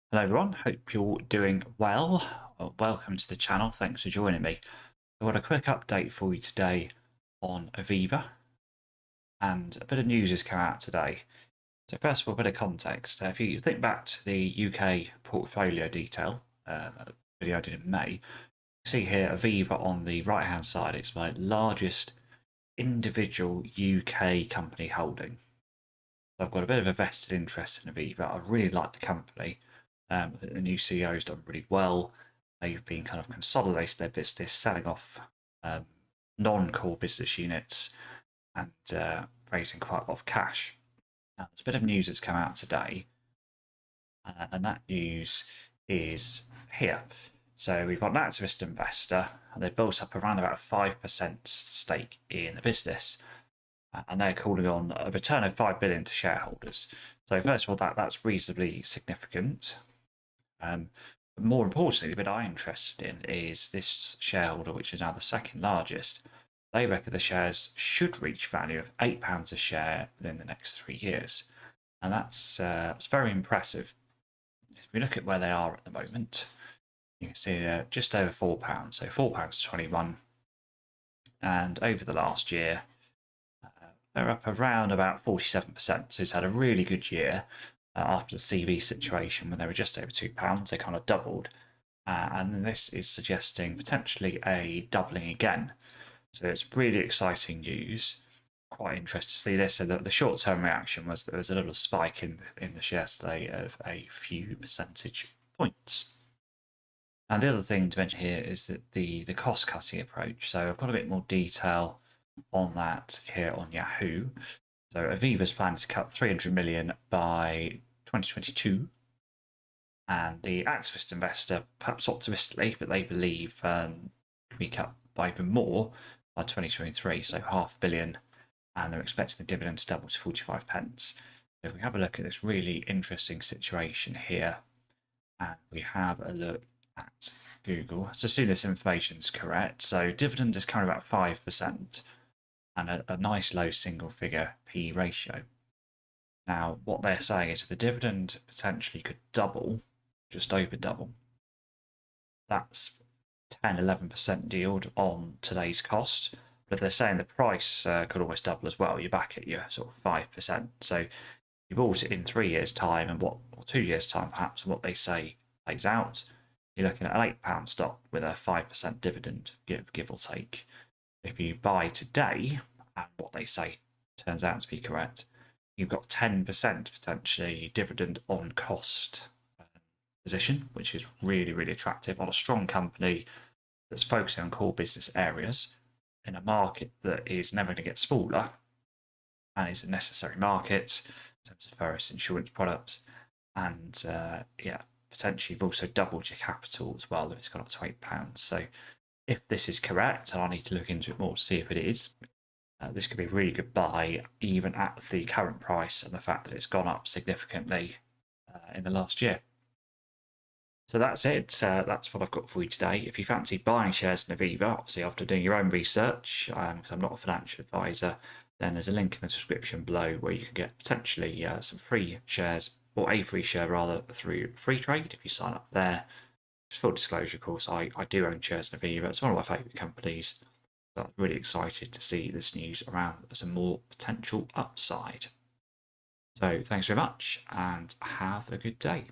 Hello everyone, hope you're doing well. Welcome to the channel, thanks for joining me. I've got a quick update for you today on Aviva, and a bit of news has come out today. So first of all, a bit of context. If you think back to the UK portfolio detail video I did in May, you see here Aviva on the right hand side. It's my largest individual UK company holding. So I've got a bit of a vested interest in Aviva. I really like the company. I think the new CEO's done really well. They've been kind of consolidating their business, selling off non-core business units, and raising quite a lot of cash. Now, there's a bit of news that's come out today, and that news is here. So we've got an activist investor, and they've built up around about a 5% stake in the business, and they're calling on a return of 5 billion to shareholders. So first of all, that's reasonably significant. But more importantly, the bit I'm interested in is this shareholder, which is now the second largest. They reckon the shares should reach value of £8 a share within the next 3 years, and that's very impressive. If we look at where they are at the moment, you can see they're just over £4, so £4.21, and over the last year, they're up around about 47%. So it's had a really good year. After the CV situation, when they were just over £2, they kind of doubled. And this is suggesting potentially a doubling again. So it's really exciting news. Quite interested to see this. So the short-term reaction was there was a little spike in the shares today of a few percentage points. And the other thing to mention here is that the cost-cutting approach. So I've got a bit more detail on that here on Yahoo. So Aviva's planning to cut 300 million by 2022, and the activist investor, perhaps optimistically, but they believe can be cut by even more by 2023, so £500 million, and they're expecting the dividend to double to 45 pence. So if we have a look at this really interesting situation here, and we have a look at Google, so assume this information is correct. So dividend is currently about 5%, and a nice low single figure P ratio. Now, what they're saying is if the dividend potentially could double, just over double, that's 10-11% yield on today's cost. But if they're saying the price could almost double as well, you're back at your sort of 5%. So you bought it in 3 years' time, and or 2 years' time perhaps, and what they say plays out, you're looking at an £8 stock with a 5% dividend, give or take. If you buy today, and what they say turns out to be correct, you've got 10% potentially dividend on cost position, which is really, really attractive on a strong company that's focusing on core business areas in a market that is never going to get smaller and is a necessary market in terms of various insurance products. And potentially you've also doubled your capital as well if it's gone up to £8. So if this is correct, and I need to look into it more to see if it is, this could be a really good buy, even at the current price and the fact that it's gone up significantly in the last year. So that's it. That's what I've got for you today. If you fancy buying shares in Aviva, obviously after doing your own research, because I'm not a financial advisor, then there's a link in the description below where you can get potentially some free shares, or a free share rather, through free trade if you sign up there. Just full disclosure, of course, I do own shares in Aviva. It's one of my favourite companies. So I'm really excited to see this news around some more potential upside. So thanks very much and have a good day.